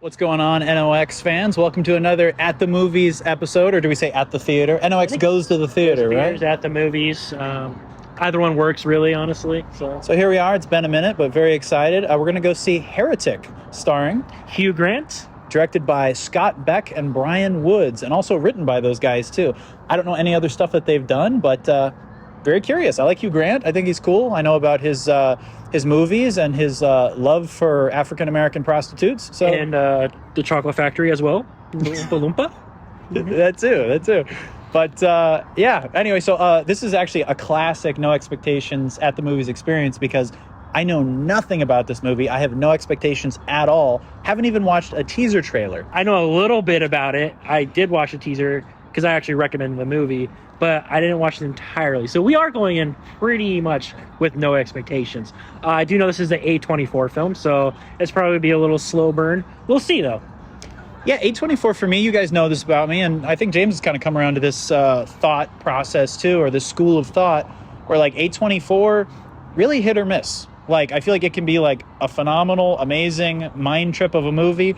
What's going on, NOX fans? Welcome to another At the Movies episode, or do we say At the Theater? NOX goes to the theater, right? At the movies. Either one works, really, honestly. So here we are. It's been a minute, but very excited. We're going to go see Heretic, starring Hugh Grant. Directed by Scott Beck and Brian Woods, and also written by those guys, too. I don't know any other stuff that they've done, but very curious. I like Hugh Grant. I think he's cool. I know about his movies and his love for African-American prostitutes. So. And the Chocolate Factory as well. Oompa Loompa. That too. But yeah, anyway, so this is actually a classic No Expectations at the Movies experience because I know nothing about this movie. I have no expectations at all. Haven't even watched a teaser trailer. I know a little bit about it. I did watch a teaser because I actually recommended the movie, but I didn't watch it entirely. So we are going in pretty much with no expectations. I do know this is an A24 film, so it's probably be a little slow burn. We'll see, though. Yeah, A24 for me, you guys know this about me, and I think James has kind of come around to this thought process too, or this school of thought, where like A24 really hit or miss. Like, I feel like it can be like a phenomenal, amazing mind trip of a movie,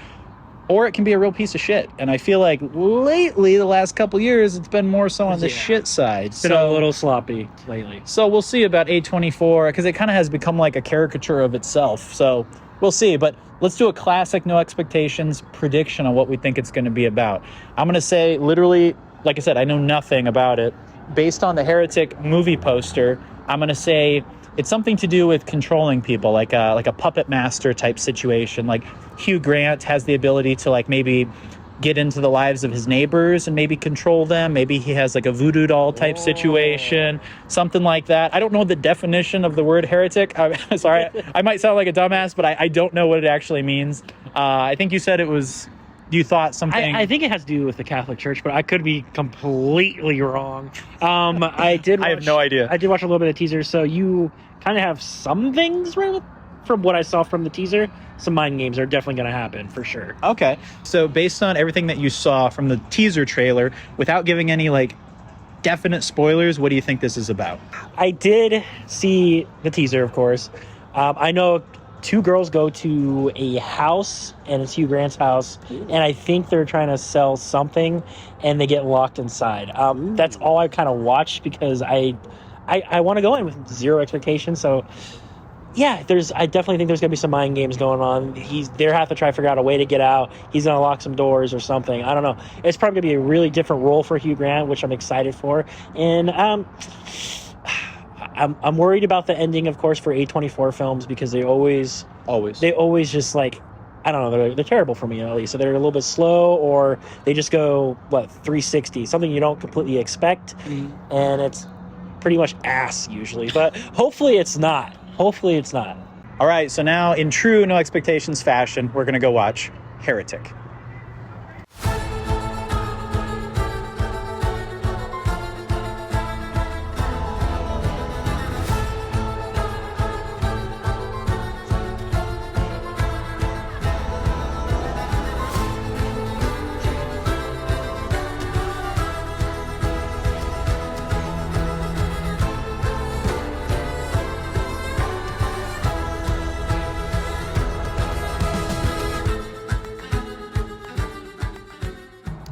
or it can be a real piece of shit. And I feel like lately, the last couple years, it's been more so on the shit side. It's been a little sloppy lately. So we'll see about A24, because it kind of has become like a caricature of itself. So we'll see. But let's do a classic No Expectations prediction on what we think it's going to be about. I'm going to say, literally, like I said, I know nothing about it. Based on the Heretic movie poster, I'm going to say it's something to do with controlling people, like a puppet master type situation. Like Hugh Grant has the ability to like maybe get into the lives of his neighbors and maybe control them. Maybe he has like a voodoo doll type situation, something like that. I don't know the definition of the word heretic. I'm sorry, I might sound like a dumbass, but I don't know what it actually means. I think you said it was, you thought something. I think it has to do with the Catholic Church, but I could be completely wrong. I have no idea. I did watch a little bit of teaser, so you kind of have some things right from what I saw from the teaser. Some mind games are definitely going to happen for sure. Okay, so based on everything that you saw from the teaser trailer, without giving any like definite spoilers, what do you think this is about? I did see the teaser, of course. I know two girls go to a house, and it's Hugh Grant's house, and I think they're trying to sell something, and they get locked inside. That's all I kind of watched because I want to go in with zero expectations. So yeah, I definitely think there's gonna be some mind games going on. They have to try to figure out a way to get out. He's gonna lock some doors or something. I don't know. It's probably gonna be a really different role for Hugh Grant, which I'm excited for. And I'm worried about the ending, of course, for A24 films because they always just like, I don't know, they're terrible for me at least. So they're a little bit slow, or they just go 360, something you don't completely expect, and it's pretty much ass usually. But hopefully it's not. All right, so now in true No Expectations fashion, we're going to go watch Heretic.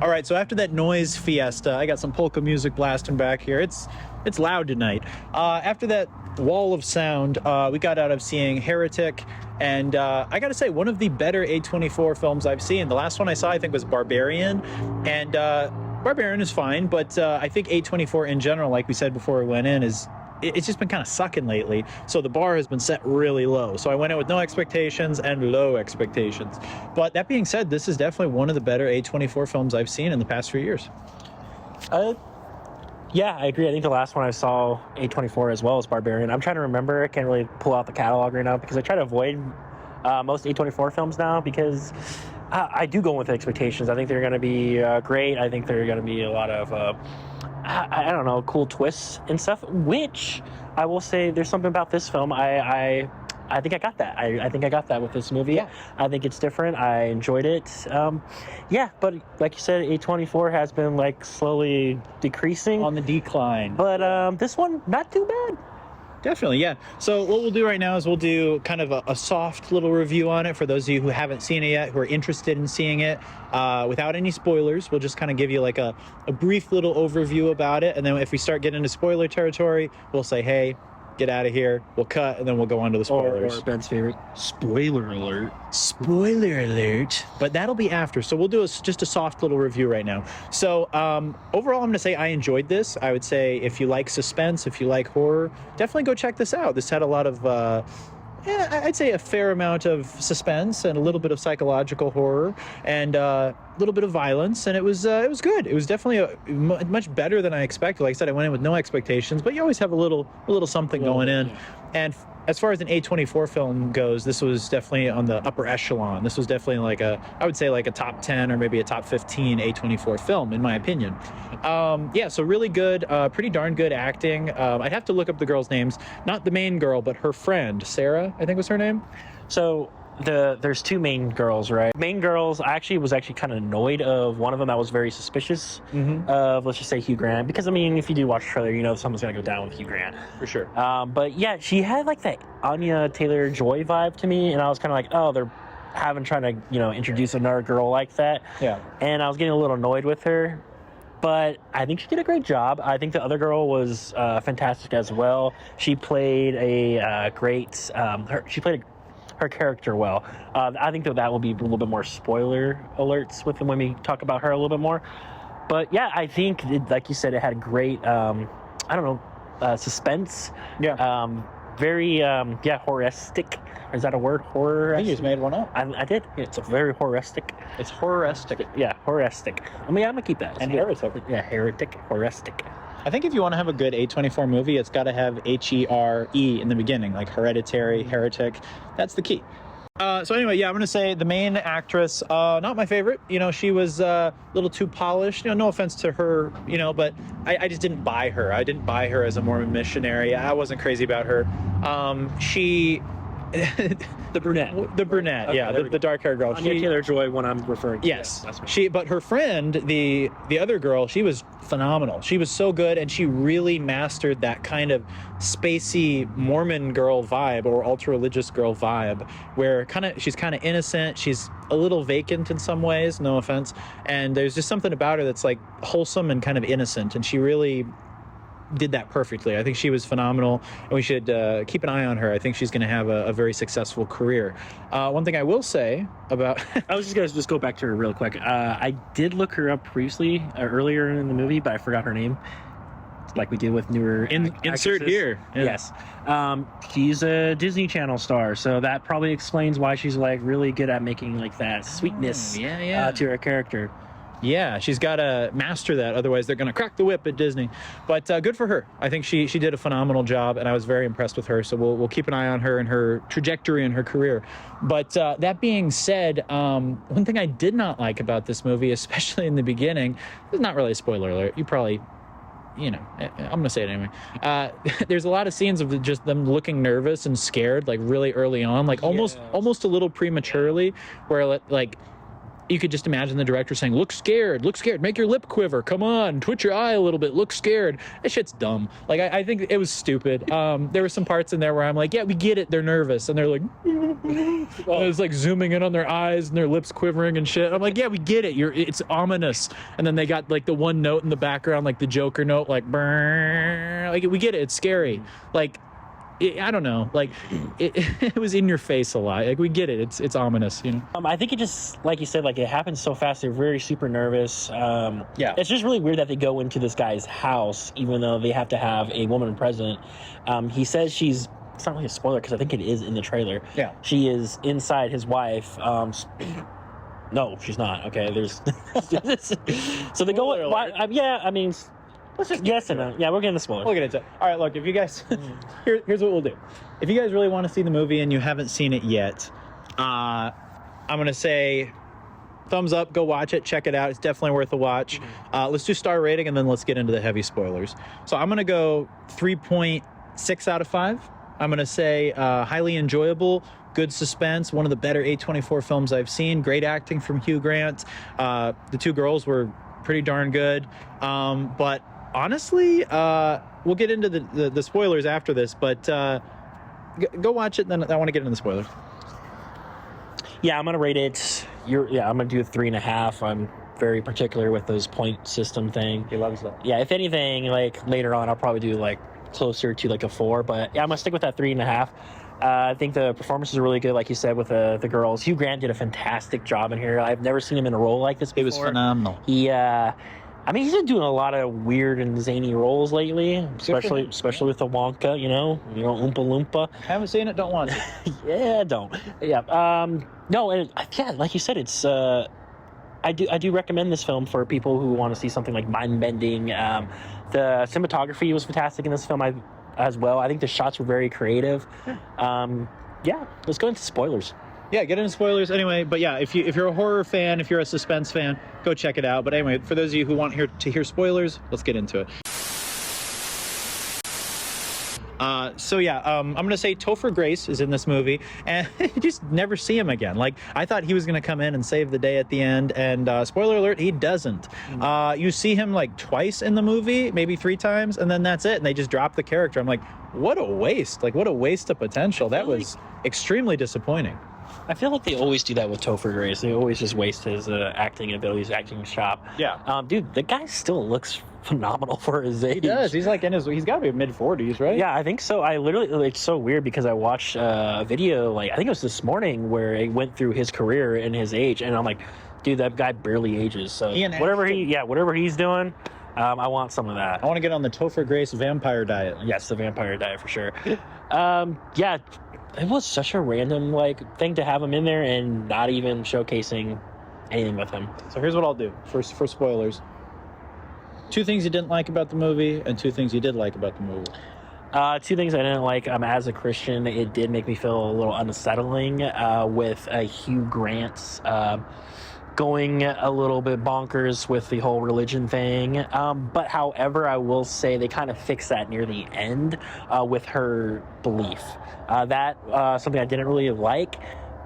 All right, so after that noise fiesta, I got some polka music blasting back here. It's loud tonight. After that wall of sound, we got out of seeing Heretic, and I got to say, one of the better A24 films I've seen. The last one I saw, I think, was Barbarian, and Barbarian is fine, but I think A24 in general, like we said before we went in, it's just been kind of sucking lately. So the bar has been set really low. So I went in with no expectations and low expectations. But that being said, this is definitely one of the better A24 films I've seen in the past few years. Yeah, I agree. I think the last one I saw A24 as well as Barbarian. I'm trying to remember. I can't really pull out the catalog right now because I try to avoid most A24 films now because I do go with expectations. I think they're going to be great. I think they're going to be a lot of I don't know, cool twists and stuff, which I will say there's something about this film. I think I got that. I think I got that with this movie. Yeah. I think it's different. I enjoyed it. Yeah, but like you said, A24 has been like slowly decreasing. On the decline. But this one, not too bad. Definitely, yeah. So what we'll do right now is we'll do kind of a soft little review on it for those of you who haven't seen it yet, who are interested in seeing it, without any spoilers. We'll just kind of give you like a brief little overview about it, and then if we start getting into spoiler territory, we'll say, hey, get out of here. We'll cut, and then we'll go on to the spoilers. Or Ben's favorite, spoiler alert. Spoiler alert. But that'll be after. So we'll do just a soft little review right now. So overall, I'm going to say I enjoyed this. I would say if you like suspense, if you like horror, definitely go check this out. This had a lot of, I'd say a fair amount of suspense and a little bit of psychological horror and a little bit of violence, and it was good. It was definitely much better than I expected. Like I said, I went in with no expectations, but you always have a little something going in. Yeah. And as far as an A24 film goes, this was definitely on the upper echelon. This was definitely like I would say like a top 10 or maybe a top 15 A24 film, in my opinion. Yeah, so really good, pretty darn good acting. I'd have to look up the girls' names. Not the main girl, but her friend, Sarah, I think was her name. So there's two main girls, right? Main girls, I was actually kind of annoyed of one of them. I was very suspicious of, let's just say, Hugh Grant, because I mean, if you do watch the trailer, you know someone's gonna go down with Hugh Grant For sure. But yeah, she had like that Anya Taylor-Joy vibe to me, and I was kind of like, oh, they're trying to introduce another girl like that. Yeah. And I was getting a little annoyed with her. But I think she did a great job. I think the other girl was fantastic as well. She played a great. She played her character well. I think that will be a little bit more spoiler alerts with when we talk about her a little bit more. But yeah, I think, like you said, it had great, suspense. Yeah. Very, horroristic. Is that a word? Horror? I think you just made one up. I did. It's a very horroristic. It's horroristic. Yeah, horroristic. I mean, I'm gonna keep that. And heretic. Yeah, heretic, horroristic. I think if you want to have a good A24 movie, it's got to have H-E-R-E in the beginning, like Hereditary, Heretic. That's the key. So anyway, yeah, I'm going to say the main actress, not my favorite. She was a little too polished. No offense to her, but I just didn't buy her. I didn't buy her as a Mormon missionary. I wasn't crazy about her. She... The brunette. The brunette, Okay, yeah, the dark-haired girl. Anya Taylor-Joy, one I'm referring to. Yes, yeah, that's but her friend, the other girl, she was phenomenal. She was so good, and she really mastered that kind of spacey Mormon girl vibe or ultra-religious girl vibe, where she's kind of innocent. She's a little vacant in some ways, no offense, and there's just something about her that's like wholesome and kind of innocent, and she really did that perfectly. I think she was phenomenal, and we should keep an eye on her. I think she's going to have a very successful career. One thing I will say about... I was just going to go back to her real quick. I did look her up previously, earlier in the movie, but I forgot her name. Like we did with newer insert here. Yeah. Yes. She's a Disney Channel star, so that probably explains why she's like really good at making like that sweetness to her character. Yeah, she's got to master that. Otherwise, they're going to crack the whip at Disney. But good for her. I think she did a phenomenal job, and I was very impressed with her. So we'll keep an eye on her and her trajectory and her career. But that being said, one thing I did not like about this movie, especially in the beginning, it's not really a spoiler alert. You probably... I'm going to say it anyway. There's a lot of scenes of just them looking nervous and scared, like really early on, like almost a little prematurely, where like you could just imagine the director saying, look scared, make your lip quiver, come on, twitch your eye a little bit, look scared. That shit's dumb. Like, I think it was stupid. There were some parts in there where I'm like, yeah, we get it, they're nervous, and they're like, it's like zooming in on their eyes and their lips quivering and shit. I'm like, yeah, we get it, it's ominous. And then they got like the one note in the background, like the Joker note, like, brrr. Like, we get it, it's scary. Like, I don't know, like it was in your face a lot. Like, we get it, it's ominous, I think it just, like you said, like it happens so fast. They're very super nervous. It's just really weird that they go into this guy's house even though they have to have a woman present. He says it's not really a spoiler because I think it is in the trailer. Yeah, she is inside his wife. No, she's not. Okay, there's so they go. Let's just yes and no. Yeah, we're getting the spoilers. We'll get into it. All right, look, if you guys... here's what we'll do. If you guys really want to see the movie and you haven't seen it yet, I'm going to say thumbs up, go watch it, check it out. It's definitely worth a watch. Let's do star rating, and then let's get into the heavy spoilers. So I'm going to go 3.6 out of 5. I'm going to say highly enjoyable, good suspense, one of the better A24 films I've seen. Great acting from Hugh Grant. The two girls were pretty darn good. But honestly, we'll get into the spoilers after this, but go watch it. Then I want to get into the spoilers. Yeah, I'm gonna rate it. I'm gonna do a 3.5. I'm very particular with those point system thing. He loves that. Yeah, if anything, like later on, I'll probably do like closer to like a 4. But yeah, I'm gonna stick with that 3.5. I think the performance is really good, like you said, with the girls. Hugh Grant did a fantastic job in here. I've never seen him in a role like this before. He was phenomenal. He, I mean, he's been doing a lot of weird and zany roles lately, especially with the Wonka, you know, Oompa Loompa. Haven't seen it, don't want to. Yeah, don't. Yeah. No, and yeah, like you said, it's. I do recommend this film for people who want to see something like mind-bending. The cinematography was fantastic in this film as well. I think the shots were very creative. Yeah, let's go into spoilers. Yeah, get into spoilers anyway. But yeah, if you're a horror fan, if you're a suspense fan, go check it out. But anyway, for those of you who want to hear spoilers, let's get into it. I'm gonna say Topher Grace is in this movie, and you just never see him again. Like, I thought he was gonna come in and save the day at the end, and spoiler alert, he doesn't. You see him like twice in the movie, maybe 3 times, and then that's it, and they just drop the character. I'm like, what a waste! Like, what a waste of potential. That was extremely disappointing. I feel like they always do that with Topher Grace. They always just waste his acting abilities, acting shop. Yeah. Dude, the guy still looks phenomenal for his age. He does. He's like he's got to be mid-40s, right? Yeah, I think so. It's so weird because I watched a video, like, I think it was this morning, where it went through his career and his age, and I'm like, dude, that guy barely ages. So whatever he's doing, I want some of that. I want to get on the Topher Grace vampire diet. Yes, the vampire diet for sure. Yeah. It was such a random thing to have him in there and not even showcasing anything with him. So here's what I'll do for spoilers. 2 things you didn't like about the movie and 2 things you did like about the movie. 2 things I didn't like. As a Christian, it did make me feel a little unsettling with Hugh Grant's going a little bit bonkers with the whole religion thing. But however, I will say they kind of fixed that near the end with her belief. That something I didn't really like,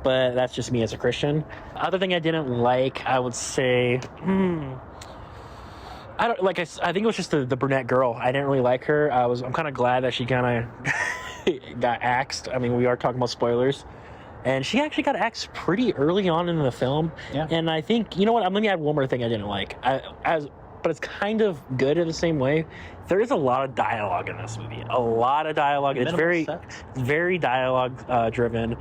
but that's just me as a Christian. Other thing I didn't like, I would say, I don't like. I think it was just the brunette girl. I didn't really like her. I'm kind of glad that she kind of got axed. I mean, we are talking about spoilers. And she actually got axed pretty early on in the film. Yeah. And I think, you know what? Let me add one more thing I didn't like. But it's kind of good in the same way. There is a lot of dialogue in this movie. A lot of dialogue. It's very dialogue driven.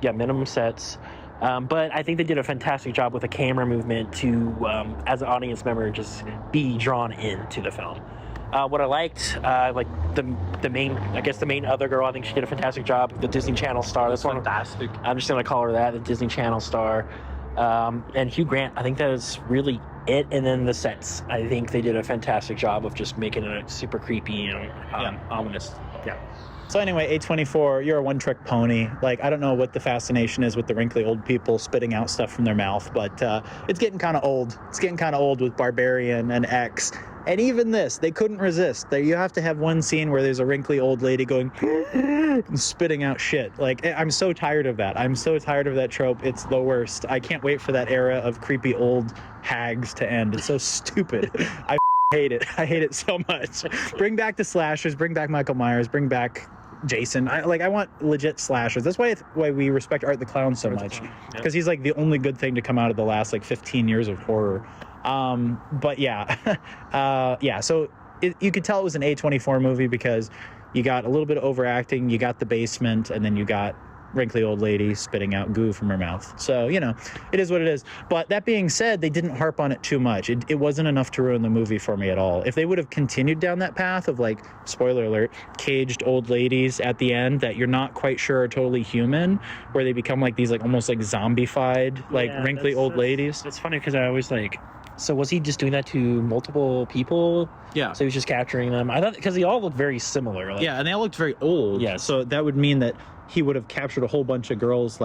Minimum sets. But I think they did a fantastic job with the camera movement to, as an audience member, just be drawn into the film. What I liked, the main other girl, I think she did a fantastic job. The Disney Channel star. That's fantastic. I'm just gonna call her that, the Disney Channel star. And Hugh Grant, I think that is really it. And then the sets, I think they did a fantastic job of just making it super creepy and ominous. Yeah. So anyway, A24, you're a one-trick pony. Like, I don't know what the fascination is with the wrinkly old people spitting out stuff from their mouth, but it's getting kind of old. It's getting kind of old with Barbarian and X. And even this, they couldn't resist. You have to have one scene where there's a wrinkly old lady going and spitting out shit. Like, I'm so tired of that. I'm so tired of that trope. It's the worst. I can't wait for that era of creepy old hags to end. It's so stupid. I hate it. I hate it so much. Bring back the slashers. Bring back Michael Myers. Bring back Jason. I want legit slashers. That's why we respect Art the Clown so much, because he's like the only good thing to come out of the last 15 years of horror. But yeah, so you could tell it was an A24 movie because you got a little bit of overacting, you got the basement, and then you got wrinkly old lady spitting out goo from her mouth. So, it is what it is. But that being said, they didn't harp on it too much. It wasn't enough to ruin the movie for me at all. If they would have continued down that path of, spoiler alert, caged old ladies at the end that you're not quite sure are totally human, where they become these almost zombified, wrinkly old ladies. It's funny because I always so was he just doing that to multiple people? Yeah. So he was just capturing them? I thought, because they all look very similar. Yeah, and they all looked very old. Yeah. So that would mean that he would have captured a whole bunch of girls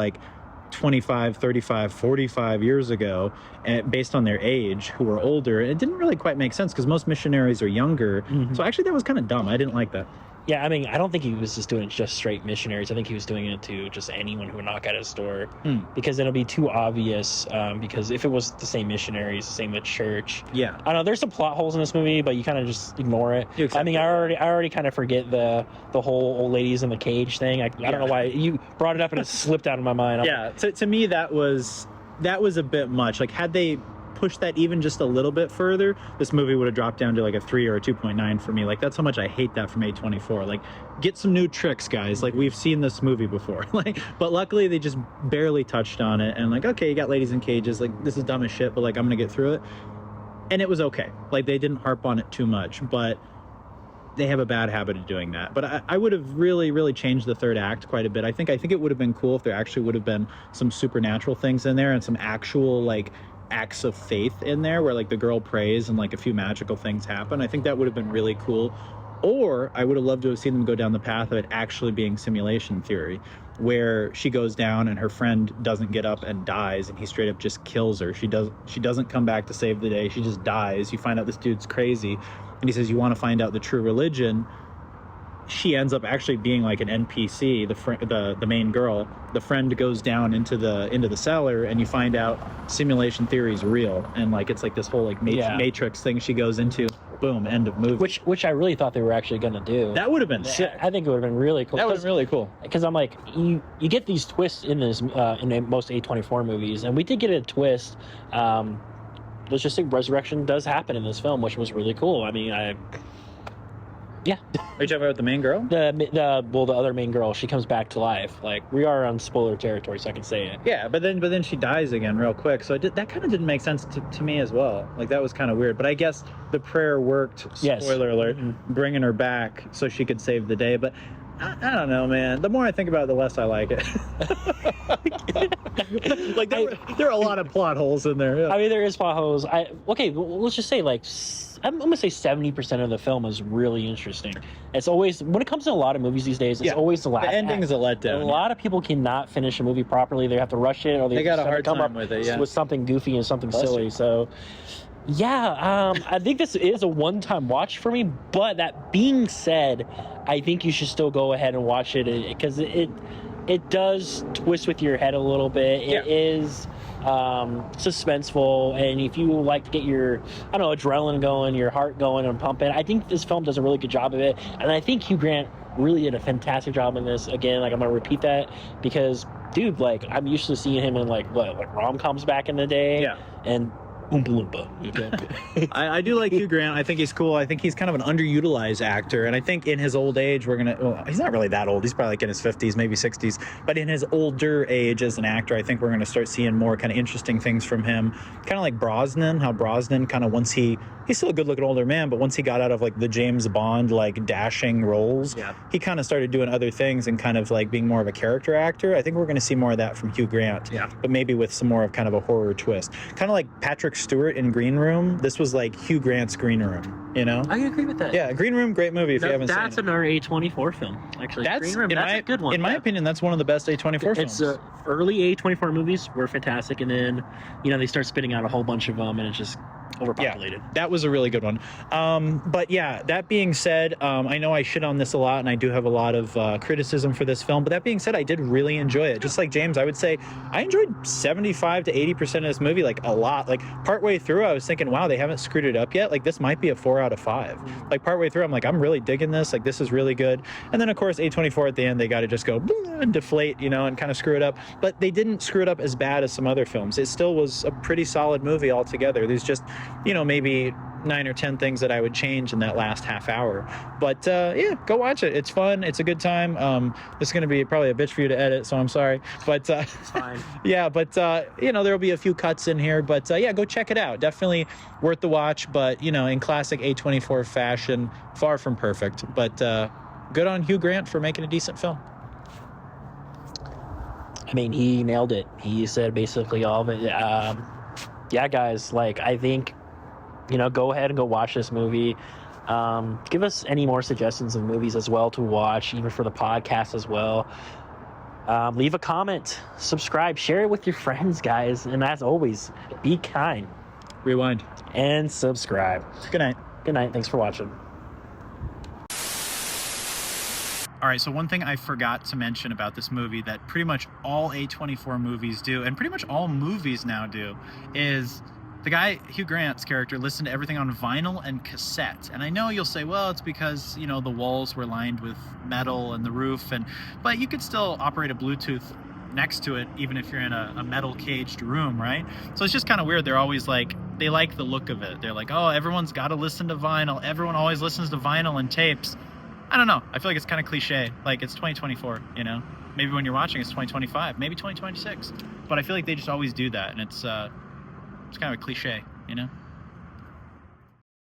25, 35, 45 years ago, and based on their age, who were older. It didn't really quite make sense because most missionaries are younger. Mm-hmm. So actually that was kind of dumb. I didn't like that. Yeah, I mean, I don't think he was just doing it just straight missionaries. I think he was doing it to just anyone who would knock at his door, because it'll be too obvious. Because if it was the same missionaries, the same the church, Yeah. I don't know. There's some plot holes in this movie, but you kind of just ignore it. I mean, I already kind of forget the whole old ladies in the cage thing. I don't know why you brought it up and it slipped out of my mind. To me that was a bit much. Like, had they pushed that even just a little bit further, this movie would have dropped down to like a 3 or a 2.9 for me. Like, that's how much I hate that from A24. Like, get some new tricks, guys. Like, we've seen this movie before. Like, but luckily they just barely touched on it, and like, okay, you got ladies in cages, like, this is dumb as shit, but like, I'm gonna get through it. And it was okay. Like, they didn't harp on it too much, but they have a bad habit of doing that. But I would have really changed the third act quite a bit. I think it would have been cool if there actually would have been some supernatural things in there and some actual like acts of faith in there where like the girl prays and like a few magical things happen. I think that would have been really cool. Or I would have loved to have seen them go down the path of it actually being simulation theory, where she goes down and her friend doesn't get up and dies, and he straight up just kills her. She doesn't come back to save the day. She just dies. You find out this dude's crazy, and he says, you want to find out the true religion. She ends up actually being like an NPC, the main girl. The friend goes down into the cellar, and you find out simulation theory is real, and like it's like this whole like matrix thing she goes into. Boom, end of movie. Which I really thought they were actually going to do. That would have been sick. I think it would have been really cool. That would have been really cool. Because I'm like, you get these twists in this in most A24 movies, and we did get a twist. Let's just say resurrection does happen in this film, which was really cool. I mean, yeah. Are you talking about the main girl? The other main girl, she comes back to life. Like, we are on spoiler territory, so I can say it. Yeah, but then she dies again real quick. So that kind of didn't make sense to me as well. Like, that was kind of weird. But I guess the prayer worked. Spoiler alert, bringing her back so she could save the day. But I don't know, man. The more I think about it, the less I like it. Like, there are a lot of plot holes in there. Yeah. I mean, there is plot holes. Let's just say, like, I'm going to say 70% of the film is really interesting. It's always, when it comes to a lot of movies these days, it's always the last The ending is a letdown. A lot of people cannot finish a movie properly. They have to rush it, or they got a hard time with it, with something goofy and something silly. So, yeah, I think this is a one-time watch for me. But that being said, I think you should still go ahead and watch it, because it does twist with your head a little bit. It is suspenseful, and if you like to get your adrenaline going, your heart going and pumping, I think this film does a really good job of it. And I think Hugh Grant really did a fantastic job in this. Again, like, I'm gonna repeat that because, dude, like, I'm used to seeing him in like rom-coms back in the day, and Oompa Loompa. I do like Hugh Grant. I think he's cool. I think he's kind of an underutilized actor. And I think in his old age, he's not really that old. He's probably like in his 50s, maybe 60s. But in his older age as an actor, I think we're going to start seeing more kind of interesting things from him. Kind of like Brosnan, how Brosnan kind of once he's still a good looking older man, but once he got out of like the James Bond, like dashing roles, he kind of started doing other things and kind of like being more of a character actor. I think we're going to see more of that from Hugh Grant, but maybe with some more of kind of a horror twist. Kind of like Patrick Stewart in Green Room. This was like Hugh Grant's Green Room, you know? I agree with that. Yeah, Green Room, great movie if you haven't seen it. That's another A24 film, actually. Green Room, that's a good one. In my opinion, that's one of the best A24 films. It's early A24 movies were fantastic, and then, they start spitting out a whole bunch of them, and it's just overpopulated. Yeah, that was a really good one. But yeah, that being said, I know I shit on this a lot, and I do have a lot of criticism for this film, but that being said, I did really enjoy it. Just like James, I would say I enjoyed 75 to 80% of this movie, like a lot. Like partway through, I was thinking, wow, they haven't screwed it up yet. Like this might be a 4 out of 5. Like partway through, I'm like, I'm really digging this. Like this is really good. And then of course, A24 at the end, they got to just go and deflate, and kind of screw it up. But they didn't screw it up as bad as some other films. It still was a pretty solid movie altogether. There's just, maybe 9 or 10 things that I would change in that last half hour. But yeah, go watch it. It's fun. It's a good time. This is going to be probably a bitch for you to edit, so I'm sorry. But it's fine. Yeah, but there'll be a few cuts in here. But yeah, go check it out. Definitely worth the watch. But in classic A24 fashion, far from perfect. But good on Hugh Grant for making a decent film. I mean, he nailed it. He said basically all of it. Yeah, guys, like, I think, go ahead and go watch this movie. Give us any more suggestions of movies as well to watch, even for the podcast as well. Leave a comment, subscribe, share it with your friends, guys. And as always, be kind. Rewind. And subscribe. Good night. Good night. Thanks for watching. All right, so one thing I forgot to mention about this movie that pretty much all A24 movies do, and pretty much all movies now do, is the guy, Hugh Grant's character, listened to everything on vinyl and cassette. And I know you'll say, well, it's because, you know, the walls were lined with metal and the roof, but you could still operate a Bluetooth next to it, even if you're in a metal caged room, right? So it's just kind of weird. They're always like, they like the look of it. They're like, oh, everyone's got to listen to vinyl. Everyone always listens to vinyl and tapes. I don't know. I feel like it's kind of cliche. Like, it's 2024, you know? Maybe when you're watching, it's 2025, maybe 2026. But I feel like they just always do that, and it's kind of a cliche, you know?